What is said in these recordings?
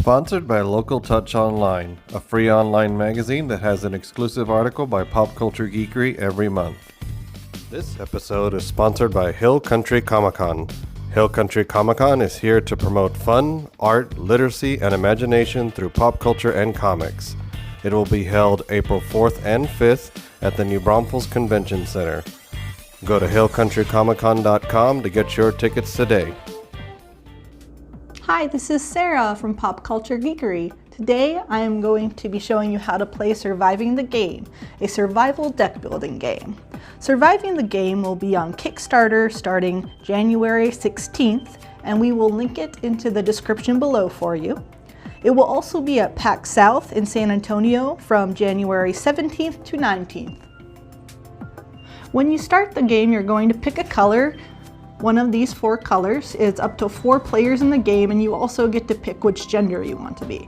Sponsored by Local Touch Online, a free online magazine that has an exclusive article by Pop Culture Geekery every month. This episode is sponsored by Hill Country Comic-Con. Hill Country Comic-Con is here to promote fun, art, literacy, and imagination through pop culture and comics. It will be held April 4th and 5th at the New Braunfels Convention Center. Go to hillcountrycomiccon.com to get your tickets today. Hi, this is Sarah from Pop Culture Geekery. Today I am going to be showing you how to play Surviving the G.A.M.E, a survival deck building game. Surviving the G.A.M.E will be on Kickstarter starting January 16th, and we will link it into the description below for you. It will also be at PAX South in San Antonio from January 17th to 19th. When you start the game, you're going to pick a color. One of these 4 colors. It's up to 4 players in the game, and you also get to pick which gender you want to be.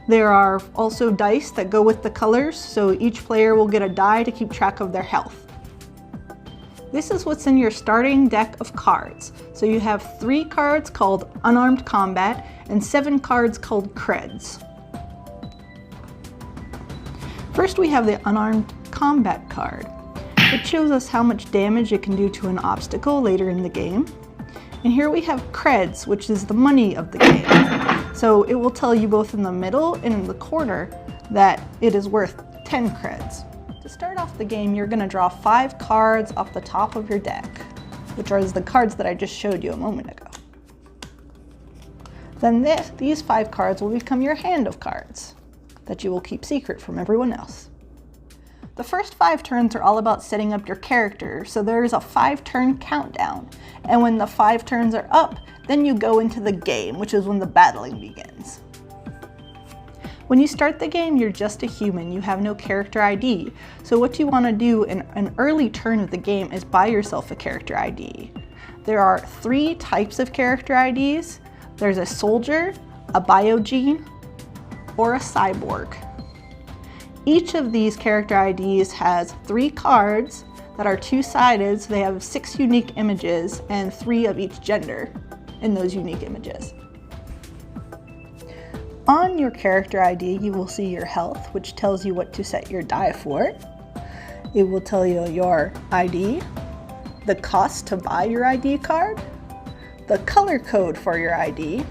There are also dice that go with the colors, so each player will get a die to keep track of their health. This is what's in your starting deck of cards. So you have 3 cards called Unarmed Combat and 7 cards called Creds. First we have the Unarmed Combat card. It shows us how much damage it can do to an obstacle later in the game. And here we have Creds, which is the money of the game. So it will tell you both in the middle and in the corner that it is worth 10 Creds. To start off the game, you're going to draw 5 cards off the top of your deck, which are the cards that I just showed you a moment ago. Then these 5 cards will become your hand of cards that you will keep secret from everyone else. The first 5 turns are all about setting up your character, so there is a 5-turn countdown. And when the 5 turns are up, then you go into the game, which is when the battling begins. When you start the game, you're just a human. You have no character ID. So what you want to do in an early turn of the game is buy yourself a character ID. There are 3 types of character IDs. There's a soldier, a biogene, or a cyborg. Each of these character IDs has 3 cards that are 2-sided, so they have 6 unique images and 3 of each gender in those unique images. On your character ID, you will see your health, which tells you what to set your die for. It will tell you your ID, the cost to buy your ID card, the color code for your ID.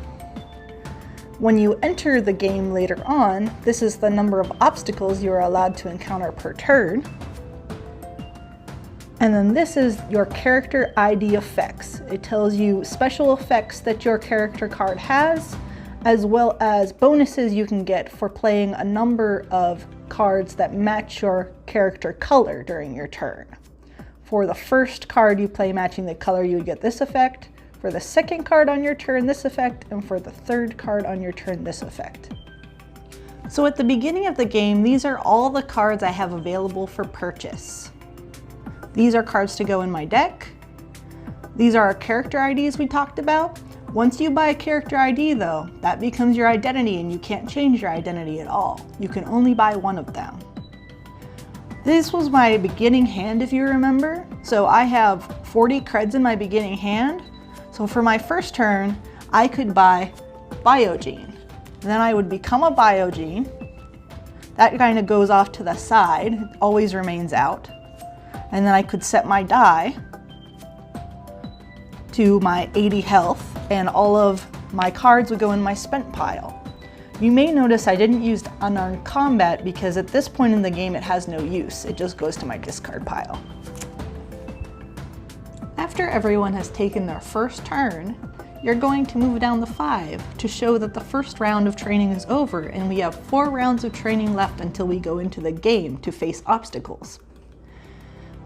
When you enter the game later on, this is the number of obstacles you are allowed to encounter per turn. And then this is your character ID effects. It tells you special effects that your character card has, as well as bonuses you can get for playing a number of cards that match your character color during your turn. For the first card you play matching the color, you would get this effect. For the second card on your turn, this effect, and for the third card on your turn, this effect. So at the beginning of the game, these are all the cards I have available for purchase. These are cards to go in my deck. These are our character IDs we talked about. Once you buy a character ID though, that becomes your identity and you can't change your identity at all. You can only buy one of them. This was my beginning hand, if you remember. So I have 40 creds in my beginning hand. So for my first turn, I could buy biogene. Then I would become a biogene. That kind of goes off to the side, it always remains out. And then I could set my die to my 80 health, and all of my cards would go in my spent pile. You may notice I didn't use Unarmed Combat because at this point in the game it has no use. It just goes to my discard pile. After everyone has taken their first turn, you're going to move down the 5 to show that the first round of training is over, and we have 4 rounds of training left until we go into the game to face obstacles.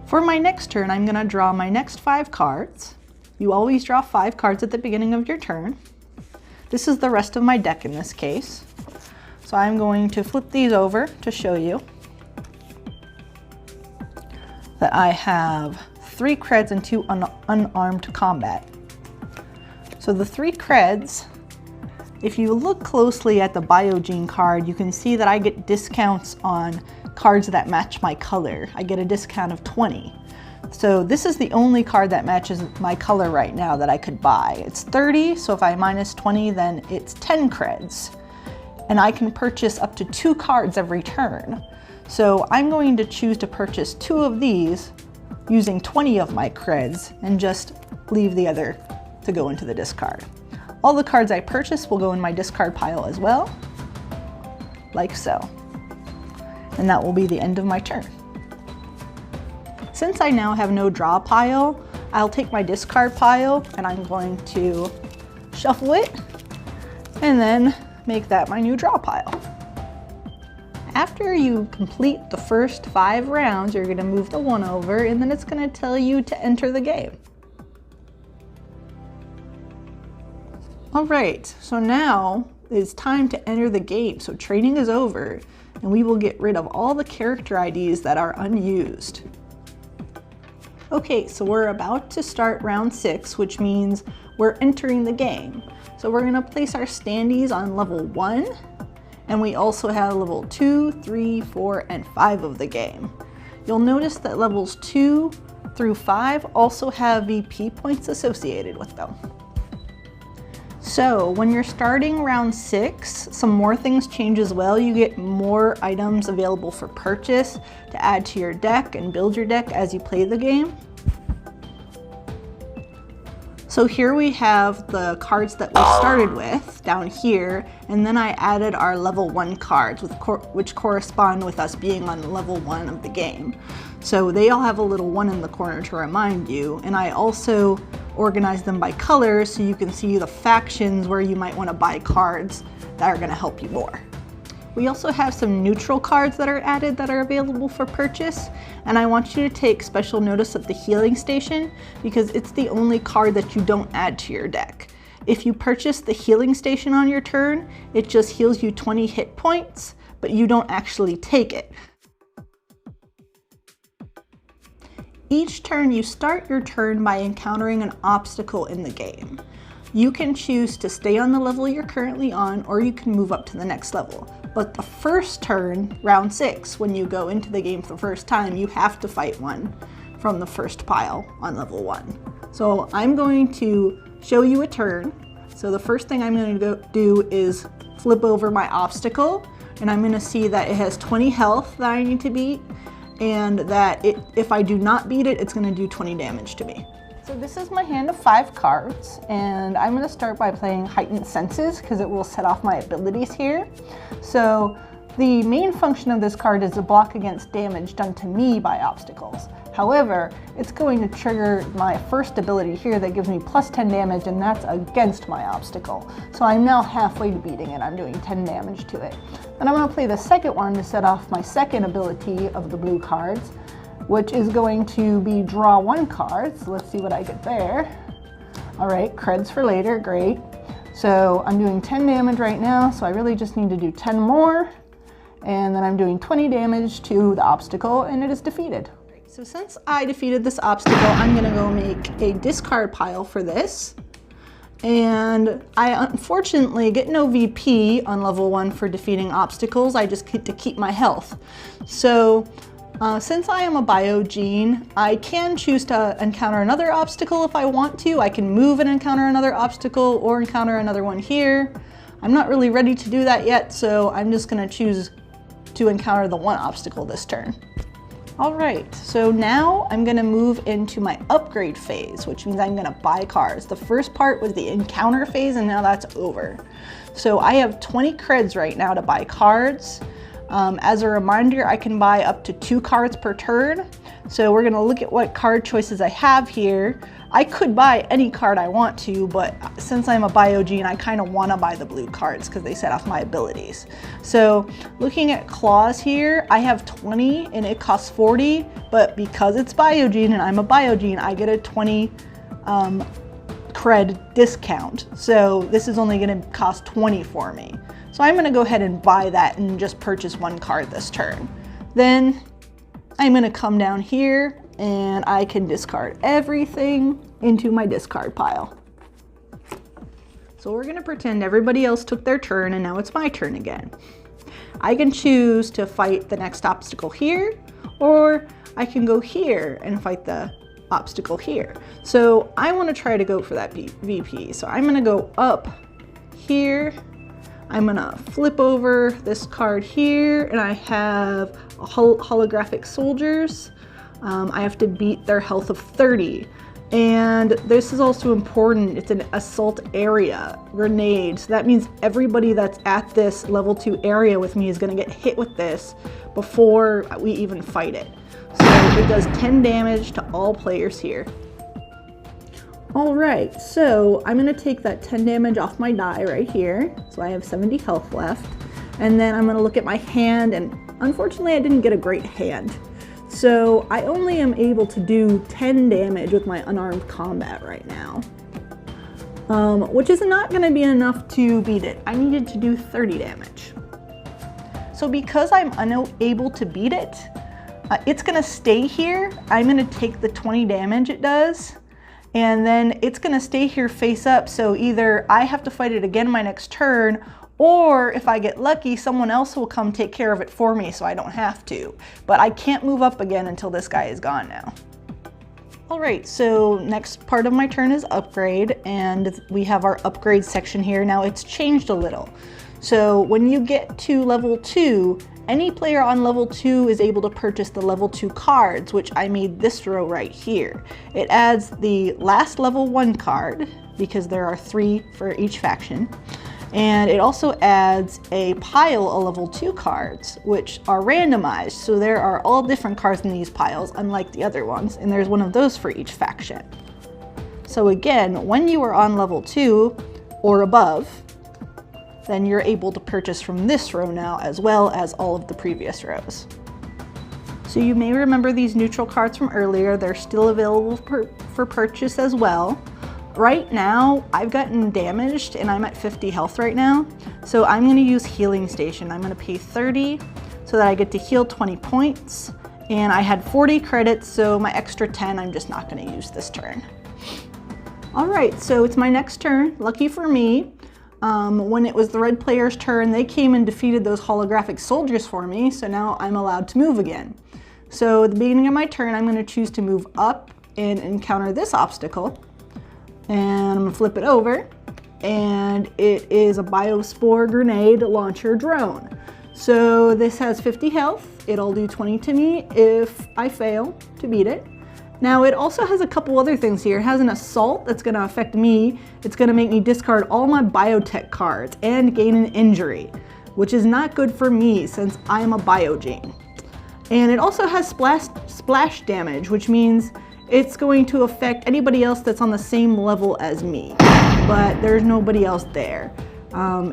For my next turn, I'm going to draw my next 5 cards. You always draw 5 cards at the beginning of your turn. This is the rest of my deck in this case. So I'm going to flip these over to show you that I have 3 creds and 2 unarmed combat. So the 3 creds, if you look closely at the biogene card, you can see that I get discounts on cards that match my color. I get a discount of 20. So this is the only card that matches my color right now that I could buy. It's 30, so if I minus 20, then it's 10 creds. and I can purchase up to 2 cards every turn. So I'm going to choose to purchase 2 of these using 20 of my creds and just leave the other to go into the discard. All the cards I purchase will go in my discard pile as well, like so. And that will be the end of my turn. Since I now have no draw pile, I'll take my discard pile and I'm going to shuffle it and then make that my new draw pile. After you complete the first 5 rounds, you're going to move the 1 over and then it's going to tell you to enter the game. Alright, so now it's time to enter the game. So training is over and we will get rid of all the character IDs that are unused. Okay, so we're about to start round 6, which means we're entering the game. So we're going to place our standees on level 1. And we also have level 2, 3, 4, and 5 of the game. You'll notice that levels 2 through 5 also have VP points associated with them. So when you're starting round 6, some more things change as well. You get more items available for purchase to add to your deck and build your deck as you play the game. So here we have the cards that we started with down here, and then I added our level 1 cards which correspond with us being on level 1 of the game. So they all have a little 1 in the corner to remind you, and I also organized them by color so you can see the factions where you might want to buy cards that are going to help you more. We also have some neutral cards that are added that are available for purchase, and I want you to take special notice of the healing station because it's the only card that you don't add to your deck. If you purchase the healing station on your turn, it just heals you 20 hit points, but you don't actually take it. Each turn you start your turn by encountering an obstacle in the game. You can choose to stay on the level you're currently on, or you can move up to the next level. But the first turn, round 6, when you go into the game for the first time, you have to fight one from the first pile on level 1. So I'm going to show you a turn. So the first thing I'm going to do is flip over my obstacle, and I'm going to see that it has 20 health that I need to beat, and that if I do not beat it, it's going to do 20 damage to me. So this is my hand of 5 cards, and I'm going to start by playing Heightened Senses because it will set off my abilities here. So the main function of this card is to block against damage done to me by obstacles. However, it's going to trigger my first ability here that gives me plus 10 damage, and that's against my obstacle. So I'm now halfway to beating it. I'm doing 10 damage to it. Then I'm going to play the second one to set off my second ability of the blue cards, which is going to be draw 1 card. So let's see what I get there. All right, creds for later, great. So I'm doing 10 damage right now, so I really just need to do 10 more. And then I'm doing 20 damage to the obstacle, and it is defeated. So since I defeated this obstacle, I'm gonna go make a discard pile for this. And I unfortunately get no VP on level 1 for defeating obstacles. I just get to keep my health. So since I am a Bio-Gene, I can choose to encounter another obstacle if I want to. I can move and encounter another obstacle or encounter another one here. I'm not really ready to do that yet, so I'm just gonna choose to encounter the 1 obstacle this turn. All right, so now I'm gonna move into my upgrade phase, which means I'm gonna buy cards. The first part was the encounter phase, and now that's over. So I have 20 creds right now to buy cards. As a reminder, I can buy up to 2 cards per turn. So we're gonna look at what card choices I have here. I could buy any card I want to, but since I'm a Bio-Gene, I kind of want to buy the blue cards because they set off my abilities. So looking at claws here, I have 20 and it costs 40, but because it's Bio-Gene and I'm a Bio-Gene, I get a 20 cred discount. So this is only going to cost 20 for me. So I'm going to go ahead and buy that and just purchase 1 card this turn. Then I'm going to come down here and I can discard everything into my discard pile. So we're going to pretend everybody else took their turn and now it's my turn again. I can choose to fight the next obstacle here, or I can go here and fight the obstacle here. So I want to try to go for that VP. So I'm going to go up here. I'm gonna flip over this card here, and I have holographic soldiers. I have to beat their health of 30. And this is also important, it's an assault area grenade. So that means everybody that's at this level 2 area with me is gonna get hit with this before we even fight it. So it does 10 damage to all players here. All right, so I'm gonna take that 10 damage off my die right here. So I have 70 health left. And then I'm gonna look at my hand, and unfortunately I didn't get a great hand. So I only am able to do 10 damage with my unarmed combat right now, which is not gonna be enough to beat it. I needed to do 30 damage. So because I'm unable to beat it, it's gonna stay here. I'm gonna take the 20 damage it does, and then it's gonna stay here face up. So either I have to fight it again my next turn, or if I get lucky, someone else will come take care of it for me so I don't have to. But I can't move up again until this guy is gone now. All right, so next part of my turn is upgrade, and we have our upgrade section here. Now it's changed a little. So when you get to level 2, any player on level 2 is able to purchase the level 2 cards, which I made this row right here. It adds the last level 1 card, because there are 3 for each faction. And it also adds a pile of level 2 cards, which are randomized. So there are all different cards in these piles, unlike the other ones, and there's one of those for each faction. So again, when you are on level 2 or above, then you're able to purchase from this row now, as well as all of the previous rows. So you may remember these neutral cards from earlier. They're still available for purchase as well. Right now, I've gotten damaged and I'm at 50 health right now. So I'm gonna use Healing Station. I'm gonna pay 30 so that I get to heal 20 points. And I had 40 credits, so my extra 10 I'm just not gonna use this turn. All right, so it's my next turn. Lucky for me, when it was the red player's turn, they came and defeated those holographic soldiers for me, so now I'm allowed to move again. So at the beginning of my turn, I'm gonna choose to move up and encounter this obstacle. And I'm gonna flip it over, and it is a Biospore Grenade Launcher Drone. So this has 50 health. It'll do 20 to me if I fail to beat it. Now it also has a couple other things here. It has an assault that's gonna affect me. It's gonna make me discard all my biotech cards and gain an injury, which is not good for me since I'm a Biogene. And it also has splash damage, which means it's going to affect anybody else that's on the same level as me, but there's nobody else there.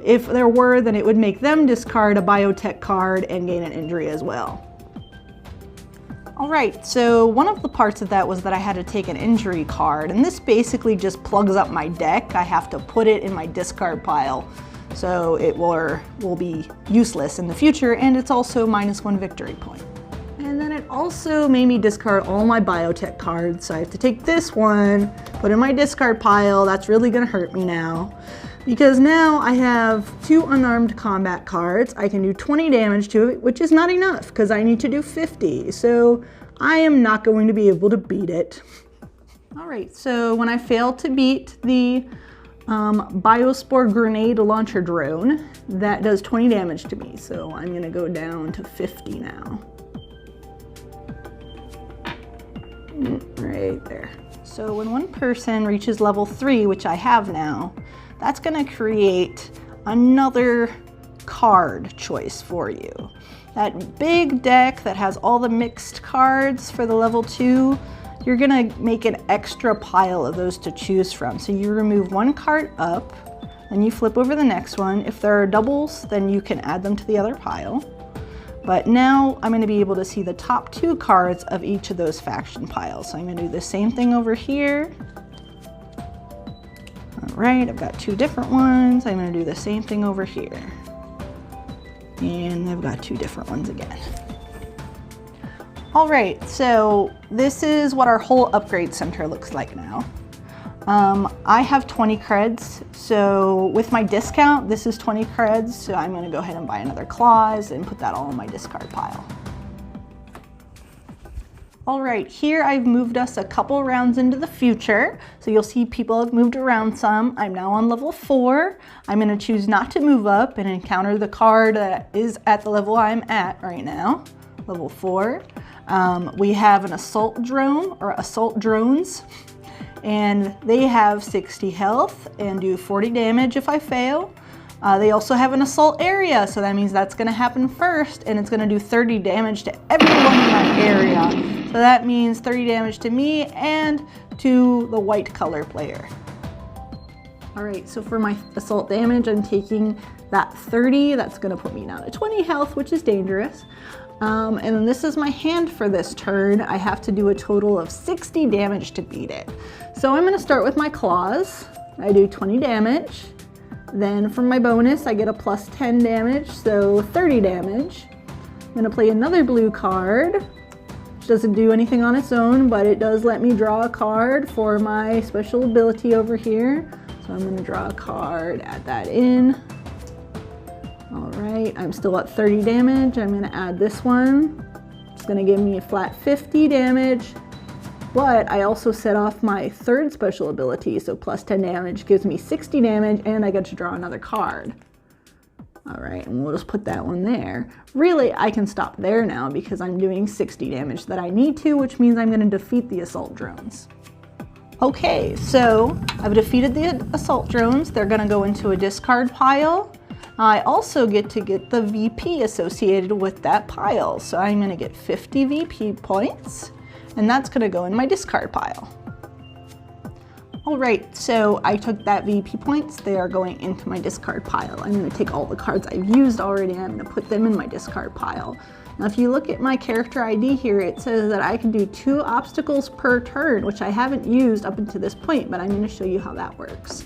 If there were, then it would make them discard a biotech card and gain an injury as well. All right, so one of the parts of that was that I had to take an injury card, and this basically just plugs up my deck. I have to put it in my discard pile, so it will be useless in the future, and it's also -1 victory point. And then it also made me discard all my biotech cards, so I have to take this one, put it in my discard pile. That's really gonna hurt me now, because now I have 2 unarmed combat cards. I can do 20 damage to it, which is not enough, because I need to do 50, so I am not going to be able to beat it. All right, so when I failed to beat the Biospore Grenade Launcher Drone, that does 20 damage to me, so I'm gonna go down to 50 now. Right there. So when one person reaches level 3, which I have now, that's gonna create another card choice for you. That big deck that has all the mixed cards for the level 2, you're gonna make an extra pile of those to choose from. So you remove 1 card up, then you flip over the next one. If there are doubles, then you can add them to the other pile. But now I'm gonna be able to see the top 2 cards of each of those faction piles. So I'm gonna do the same thing over here. All right, I've got 2 different ones. I'm gonna do the same thing over here. And I've got 2 different ones again. All right, so this is what our whole upgrade center looks like now. I have 20 creds, so with my discount, this is 20 creds, so I'm gonna go ahead and buy another clause and put that all in my discard pile. All right, here I've moved us a couple rounds into the future. So you'll see people have moved around some. I'm now on level 4. I'm gonna choose not to move up and encounter the card that is at the level I'm at right now, level 4. We have an assault drone, or assault drones, and they have 60 health and do 40 damage if I fail. They also have an assault area, so that means that's gonna happen first, and it's gonna do 30 damage to everyone in that area. So that means 30 damage to me and to the white color player. All right, so for my assault damage, I'm taking that 30. That's gonna put me down to 20 health, which is dangerous. And then this is my hand for this turn. I have to do a total of 60 damage to beat it. So I'm gonna start with my claws. I do 20 damage. Then for my bonus, I get a plus 10 damage, so 30 damage. I'm gonna play another blue card, which doesn't do anything on its own, but it does let me draw a card for my special ability over here. So I'm gonna draw a card, add that in. All right, I'm still at 30 damage. I'm gonna add this one. It's gonna give me a flat 50 damage. But I also set off my third special ability, so plus 10 damage gives me 60 damage, and I get to draw another card. All right, and we'll just put that one there. Really, I can stop there now because I'm doing 60 damage that I need to, which means I'm gonna defeat the assault drones. Okay, so I've defeated the assault drones. They're gonna go into a discard pile. I also get to get the VP associated with that pile. So I'm gonna get 50 VP points, and that's gonna go in my discard pile. All right, so I took that VP points. They are going into my discard pile. I'm gonna take all the cards I've used already and I'm gonna put them in my discard pile. Now, if you look at my character ID here, it says that I can do 2 obstacles per turn, which I haven't used up until this point, but I'm gonna show you how that works.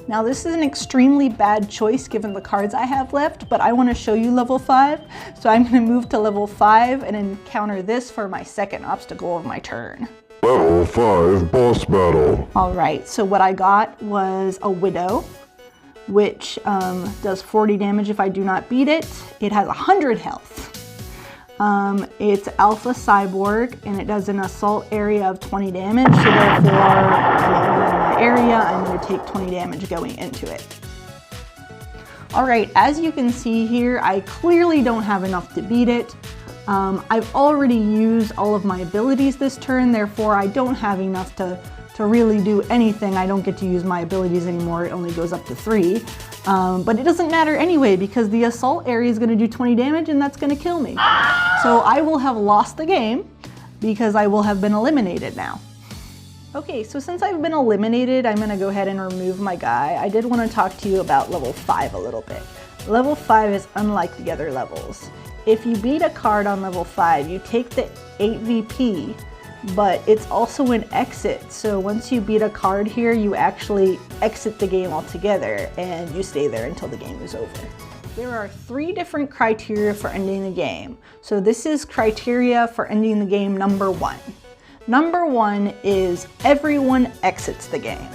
Now, this is an extremely bad choice given the cards I have left, but I wanna show you level 5. So I'm gonna move to level 5 and encounter this for my second obstacle of my turn. Level 5 boss battle. All right, so what I got was a Widow, which does 40 damage if I do not beat it. It has 100 health. It's Alpha Cyborg, and it does an assault area of 20 damage, so therefore, anyone in my area, I'm going to take 20 damage going into it. All right, as you can see here, I clearly don't have enough to beat it. I've already used all of my abilities this turn, therefore I don't have enough to really do anything. I don't get to use my abilities anymore, it only goes up to 3. But it doesn't matter anyway because the assault area is going to do 20 damage and that's going to kill me. So I will have lost the game because I will have been eliminated now. Okay, so since I've been eliminated, I'm going to go ahead and remove my guy. I did want to talk to you about level 5 a little bit. Level 5 is unlike the other levels. If you beat a card on level 5, you take the 8 VP, but it's also an exit. So once you beat a card here, you actually exit the game altogether and you stay there until the game is over. There are 3 different criteria for ending the game. So this is criteria for ending the game number 1. Number 1 is everyone exits the game.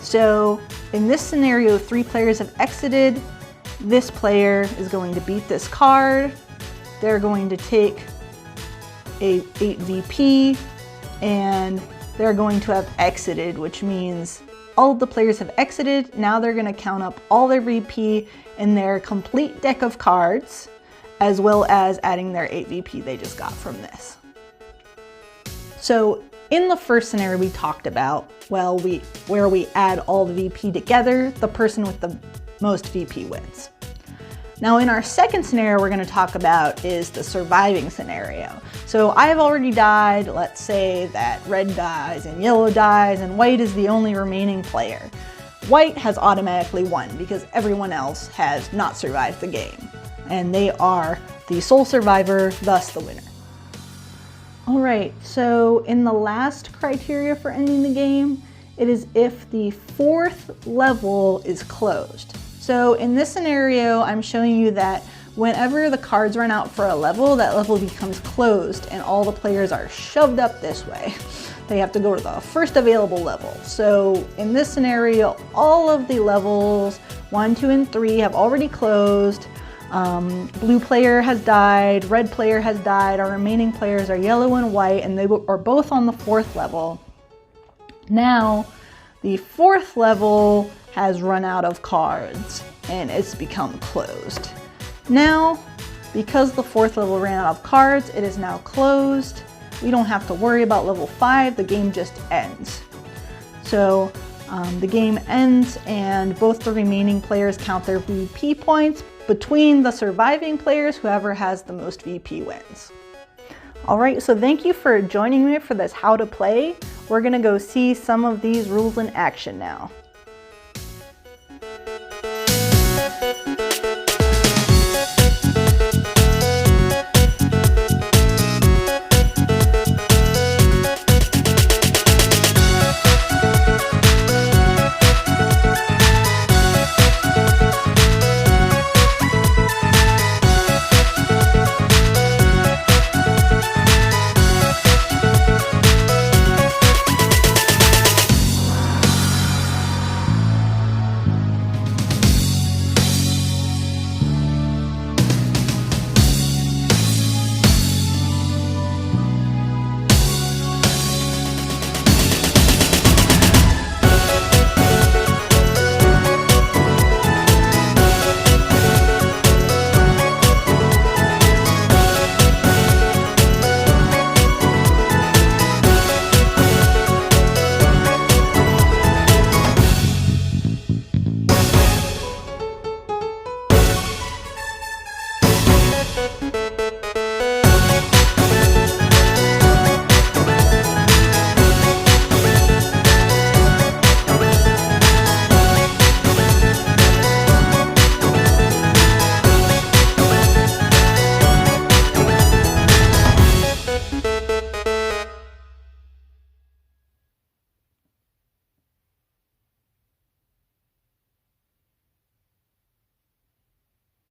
So in this scenario, 3 players have exited. This player is going to beat this card. They're going to take a 8 VP and they're going to have exited, which means all of the players have exited. Now they're going to count up all their VP in their complete deck of cards, as well as adding their 8 VP they just got from this. So in the first scenario we talked about, where we add all the VP together, the person with the most VP wins. Now in our second scenario we're going to talk about is the surviving scenario. So I've already died. Let's say that red dies and yellow dies and white is the only remaining player. White has automatically won because everyone else has not survived the game. And they are the sole survivor, thus the winner. All right, so in the last criteria for ending the game, it is if the 4th level is closed. So in this scenario, I'm showing you that whenever the cards run out for a level, that level becomes closed and all the players are shoved up this way. They have to go to the first available level. So in this scenario, all of the levels 1, 2, and 3 have already closed. Blue player has died, red player has died, our remaining players are yellow and white, and they are both on the 4th level. Now, the 4th level has run out of cards and it's become closed. Now, because the 4th level ran out of cards, it is now closed. We don't have to worry about level 5, the game just ends. So the game ends and both the remaining players count their VP points. Between the surviving players, whoever has the most VP wins. All right, so thank you for joining me for this how to play. We're gonna go see some of these rules in action now.